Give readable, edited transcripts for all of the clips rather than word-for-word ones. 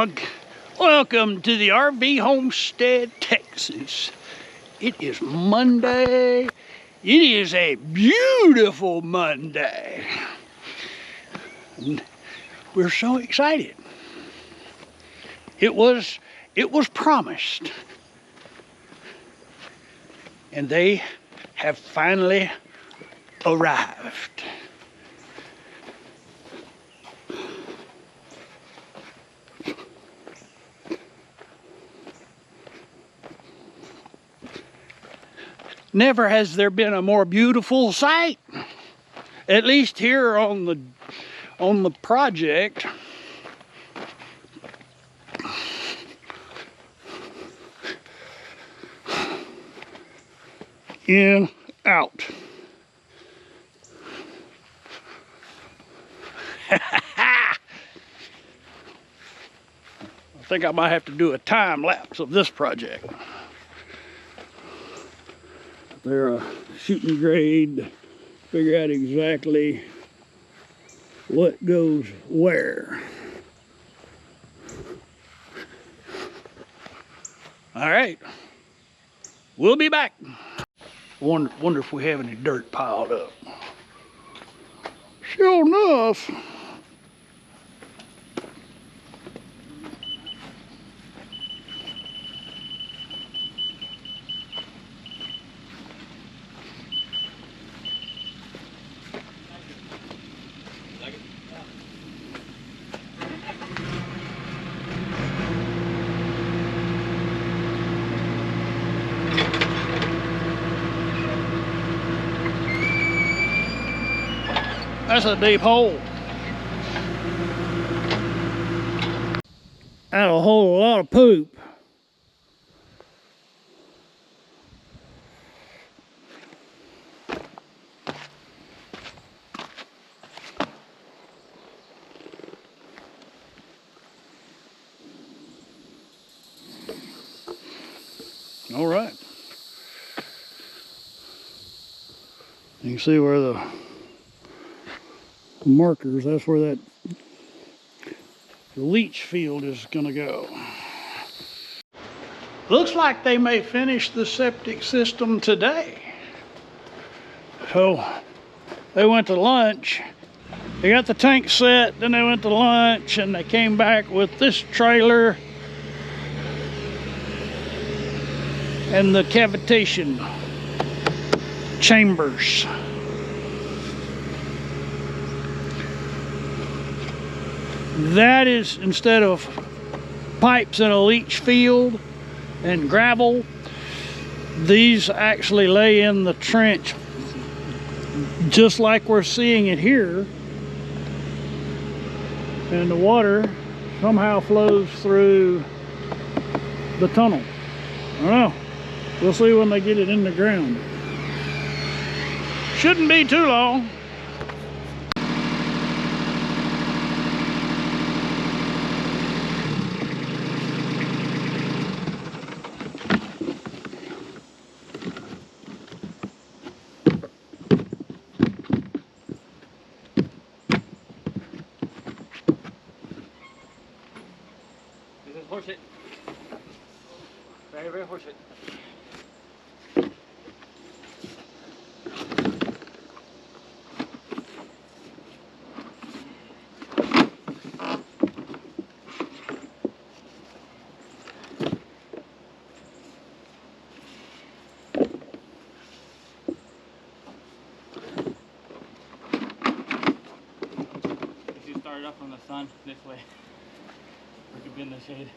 dog. Welcome to the RV Homestead Texas. It is Monday. It is a beautiful Monday. And we're so excited. It was promised. And they have finally arrived. Never has there been a more beautiful sight, at least here on the project. In, out. I think I might have to do a time lapse of this project. They're shooting grade to figure out exactly what goes where. All right, we'll be back. Wonder if we have any dirt piled up. Sure enough. That's a deep hole. That'll hold a lot of poop. All right. You can see where the markers, that's where that leach field is going to go. Looks like they may finish the septic system today. So they went to lunch, they got the tank set, then they went to lunch, and they came back with this trailer and the cavitation chambers. That is, instead of pipes in a leach field and gravel, these actually lay in the trench just like we're seeing it here, and the water somehow flows through the tunnel. I don't know. We'll see when they get it in the ground. Shouldn't be too long. Horse it. Very horse it. If you start it up from the sun this way, we could be in the shade.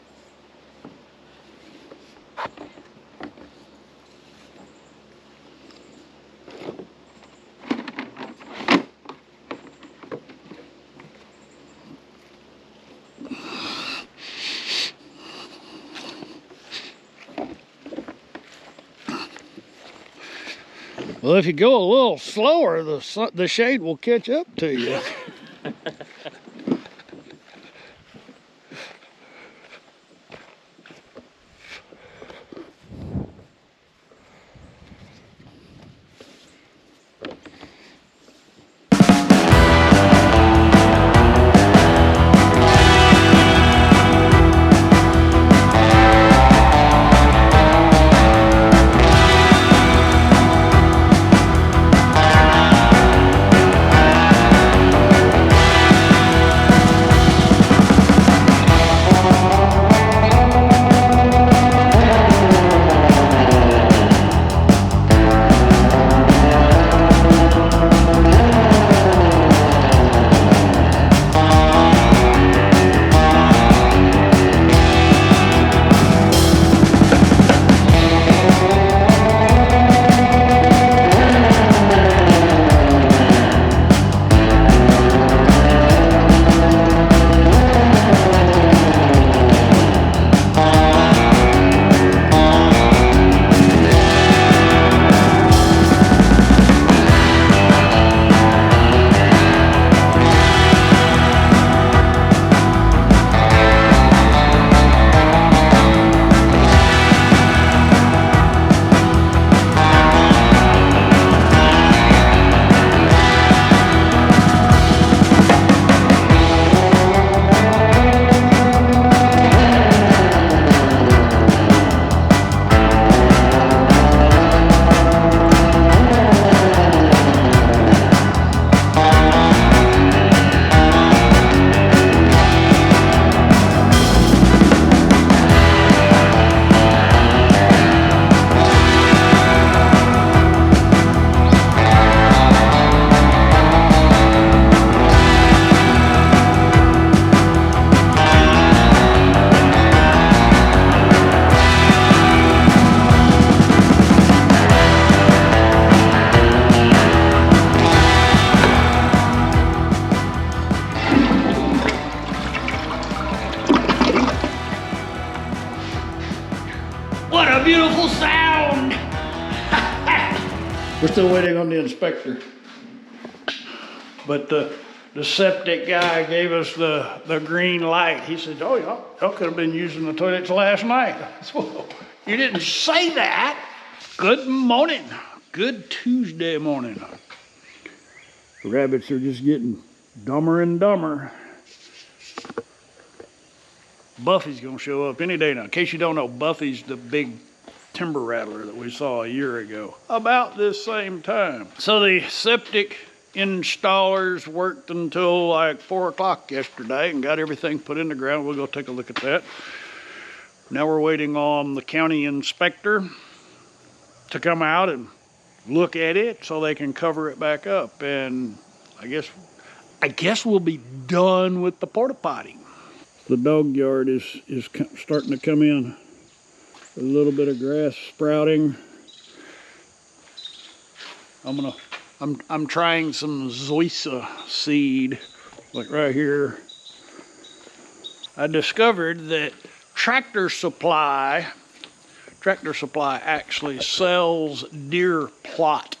Well, if you go a little slower, the shade will catch up to you. a beautiful sound. We're still waiting on the inspector. But the septic guy gave us the green light. He said, oh, y'all could have been using the toilets last night. I said, well, you didn't say that. Good morning. Good Tuesday morning. The rabbits are just getting dumber and dumber. Buffy's gonna show up any day now. In case you don't know, Buffy's the big timber rattler that we saw a year ago, about this same time. So the septic installers worked until like 4 o'clock yesterday and got everything put in the ground. We'll go take a look at that. Now we're waiting on the county inspector to come out and look at it so they can cover it back up. And I guess we'll be done with the porta potty. The dog yard is starting to come in. A little bit of grass sprouting. I'm trying some zoysia seed, like right here. I discovered that Tractor Supply actually sells deer plot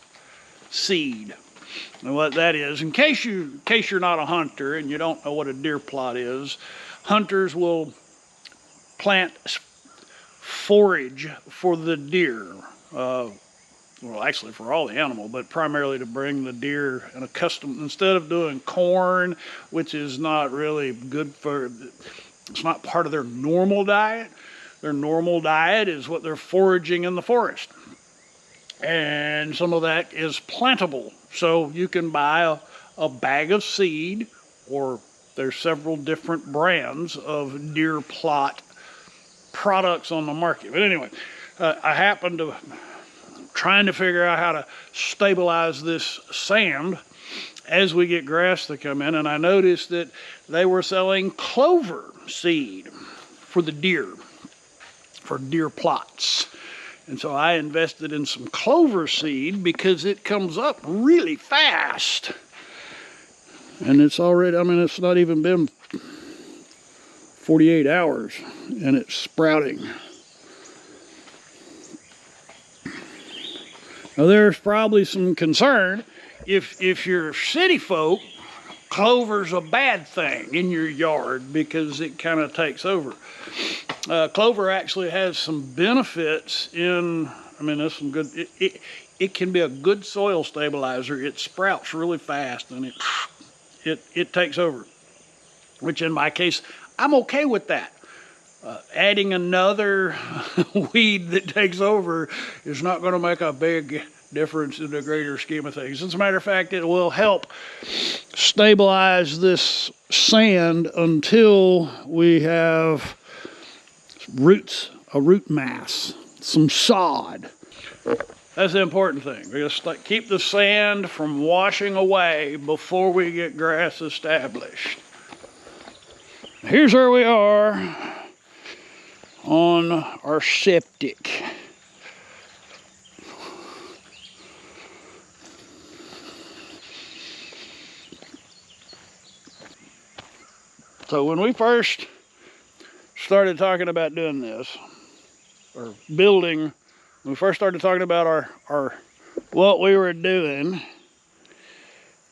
seed. And what that is, in case you're not a hunter and you don't know what a deer plot is, hunters will plant forage for the deer. Well, actually for all the animal, but primarily to bring the deer an instead of doing corn, which is not really good for, it's not part of their normal diet. Their normal diet is what they're foraging in the forest. And some of that is plantable. So you can buy a bag of seed, or there's several different brands of deer plot products on the market. But anyway, I happened to trying to figure out how to stabilize this sand as we get grass to come in, and I noticed that they were selling clover seed for the deer, for deer plots. And so I invested in some clover seed because it comes up really fast. And it's already, I mean, it's not even been 48 hours and it's sprouting. Now there's probably some concern if you're city folk, clover's a bad thing in your yard because it kind of takes over. Clover actually has some benefits in, I mean, there's some good, it can be a good soil stabilizer. It sprouts really fast and it takes over, which in my case, I'm okay with that. Adding another weed that takes over is not going to make a big difference in the greater scheme of things. As a matter of fact, it will help stabilize this sand until we have roots, a root mass, some sod. That's the important thing. We're going to keep the sand from washing away before we get grass established. Here's where we are on our septic. So when we first started talking about doing this, or building, when we first started talking about our what we were doing,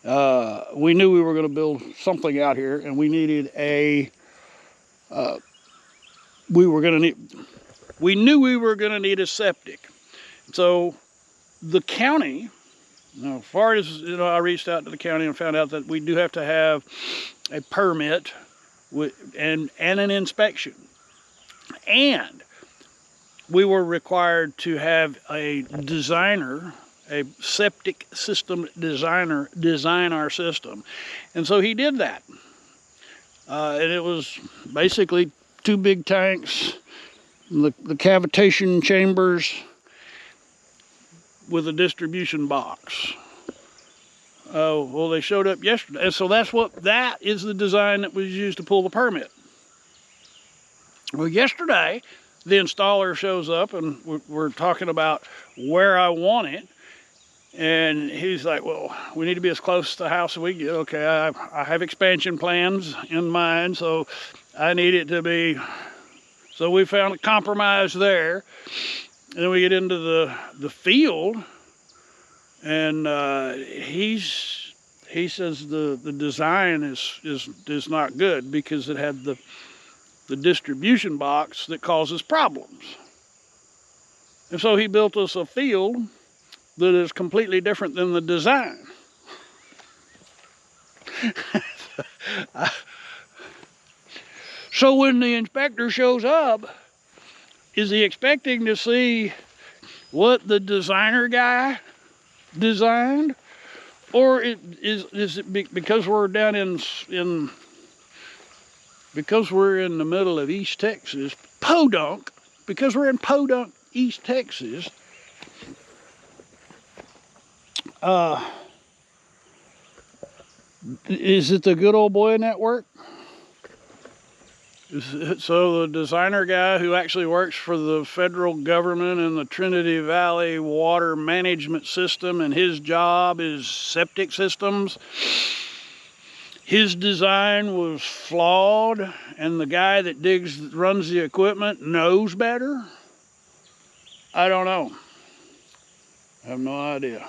we knew we were going to build something out here, and we needed a we knew we were going to need a septic. So the county, as far as I reached out to the county and found out that we do have to have a permit and an inspection, and we were required to have a designer, a septic system designer, design our system. And so he did that. And it was basically 2 big tanks, the cavitation chambers with a distribution box. Oh, well, they showed up yesterday. And so that is the design that was used to pull the permit. Well, yesterday, the installer shows up and we're talking about where I want it. And he's like, well, we need to be as close to the house as we get. Okay, I have expansion plans in mind, so I need it to be. So we found a compromise there. And then we get into the field, and he says the design is not good because it had the distribution box that causes problems. And so he built us a field that is completely different than the design. So when the inspector shows up, is he expecting to see what the designer guy designed? Or is it because we're down because we're in the middle of East Texas, Podunk, because we're in Podunk, East Texas, is it the good old boy network? So the designer guy who actually works for the federal government and the Trinity Valley Water Management System, and his job is septic systems, his design was flawed, and the guy that runs the equipment knows better? I don't know. I have no idea.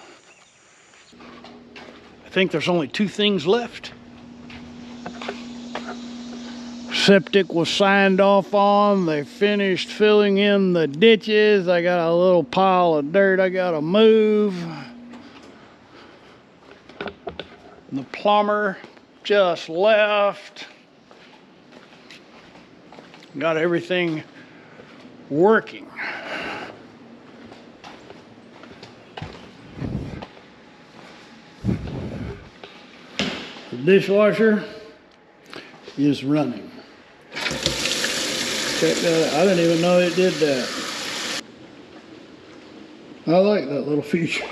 I think there's only 2 things left. Septic was signed off on. They finished filling in the ditches. I got a little pile of dirt I gotta move. The plumber just left. Got everything working. The dishwasher is running. Check that out. I didn't even know it did that. I like that little feature.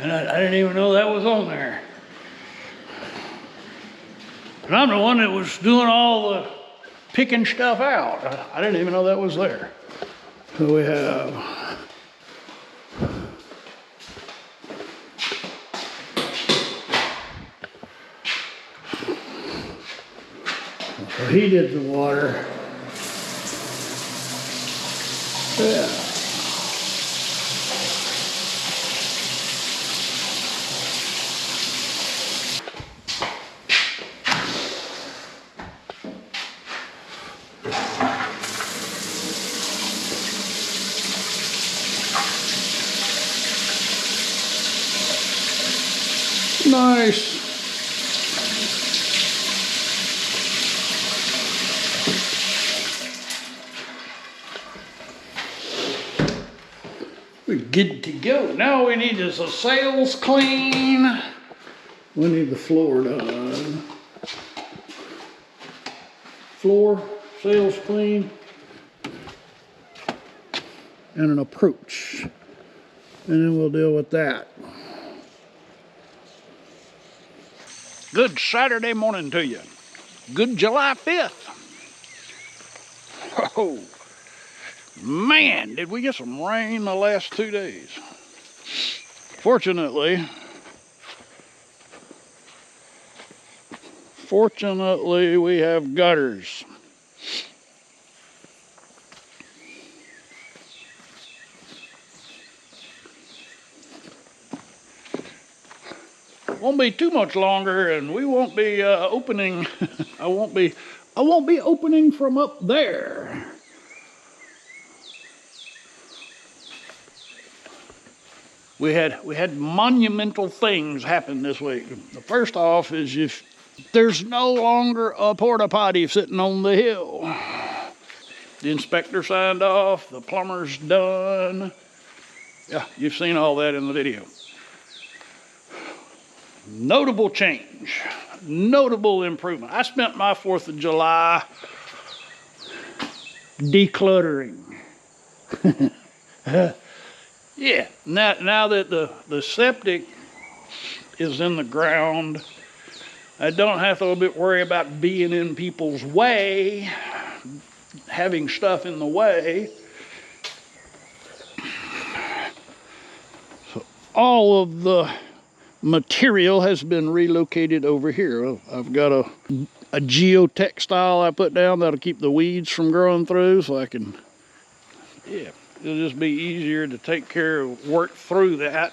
And I didn't even know that was on there. And I'm the one that was doing all the picking stuff out. I didn't even know that was there. So we have so he did the water. Yeah. Nice. We're good to go. Now we need is a sails clean. We need the floor done. Floor, sails clean, and an approach. And then we'll deal with that. Good Saturday morning to you. Good July 5th. Oh, man, did we get some rain the last 2 days. Fortunately, we have gutters. Won't be too much longer, and we won't be opening. I won't be opening from up there. We had monumental things happen this week. The first off is if there's no longer a porta potty sitting on the hill. The inspector signed off. The plumber's done. Yeah, you've seen all that in the video. Notable change, notable improvement. I spent my 4th of July decluttering. Yeah, now that the septic is in the ground, I don't have to worry about being in people's way, having stuff in the way. So all of the material has been relocated over here. I've got a geotextile I put down that'll keep the weeds from growing through, so I can, yeah, It'll just be easier to take care of, work through that.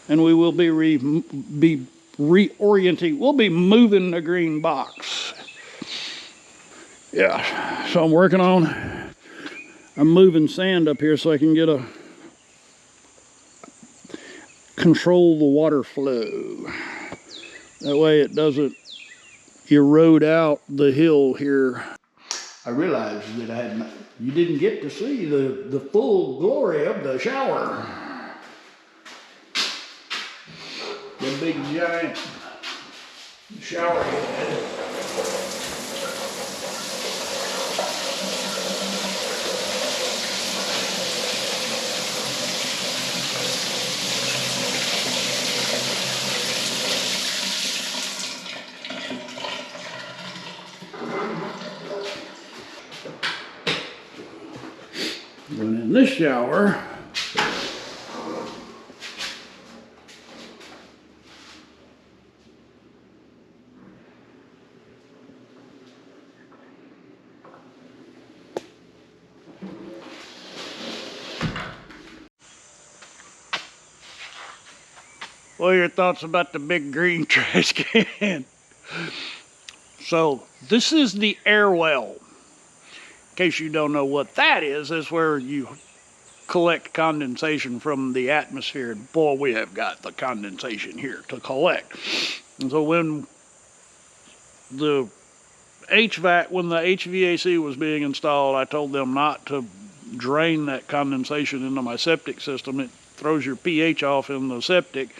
And we will be reorienting. We'll be moving the green box. Yeah, so I'm moving sand up here so I can control the water flow. That way it doesn't erode out the hill here. I realized that you didn't get to see the full glory of the shower. The big giant shower head. And in this shower, what are your thoughts about the big green trash can? So this is the air well. In case you don't know what that is, that's where you collect condensation from the atmosphere. And boy, we have got the condensation here to collect. And so when the HVAC was being installed, I told them not to drain that condensation into my septic system. It throws your pH off in the septic.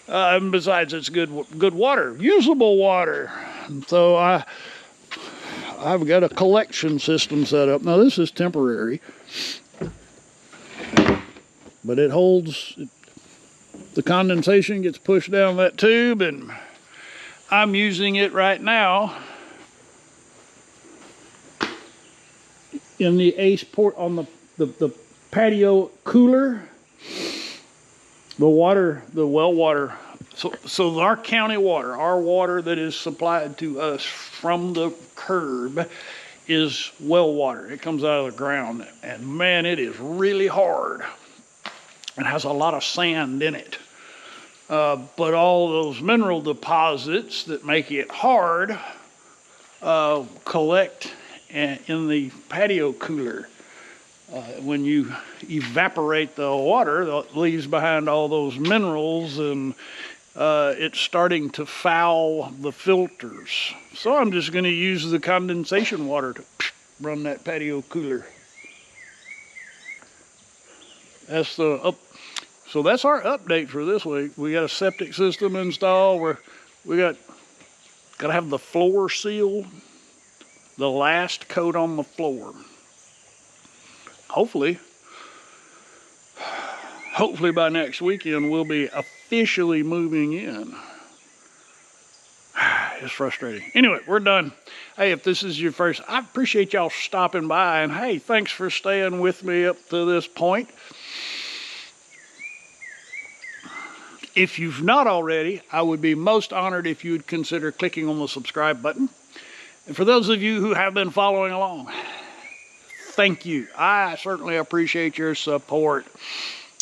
And besides, it's good water, usable water. And so I've got a collection system set up. Now this is temporary, but it holds, the condensation gets pushed down that tube, and I'm using it right now in the ace port on the patio cooler. The well water, so our county water, our water that is supplied to us from the curb is well water. It comes out of the ground, and man, it is really hard. It has a lot of sand in it. But all those mineral deposits that make it hard collect in the patio cooler. When you evaporate the water, it leaves behind all those minerals, and it's starting to foul the filters. So I'm just going to use the condensation water to run that patio cooler. So that's our update for this week. We got a septic system installed. We got to have the floor sealed, the last coat on the floor. Hopefully by next weekend we'll be officially moving in. It's frustrating. Anyway, we're done. Hey, if this is your first, I appreciate y'all stopping by, and hey, thanks for staying with me up to this point. If you've not already, I would be most honored if you would consider clicking on the subscribe button. And for those of you who have been following along, thank you. I certainly appreciate your support.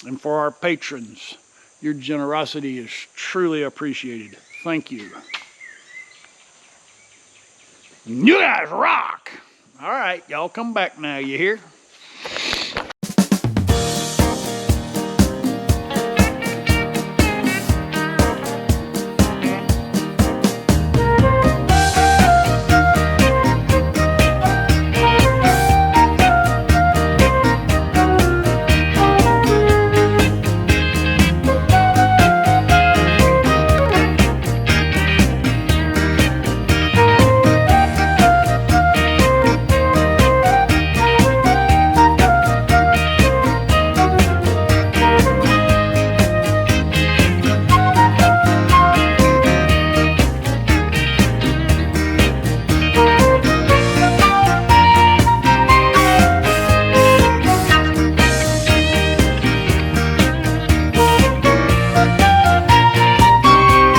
And for our patrons, your generosity is truly appreciated. Thank you. You guys rock. All right, y'all come back now, you hear?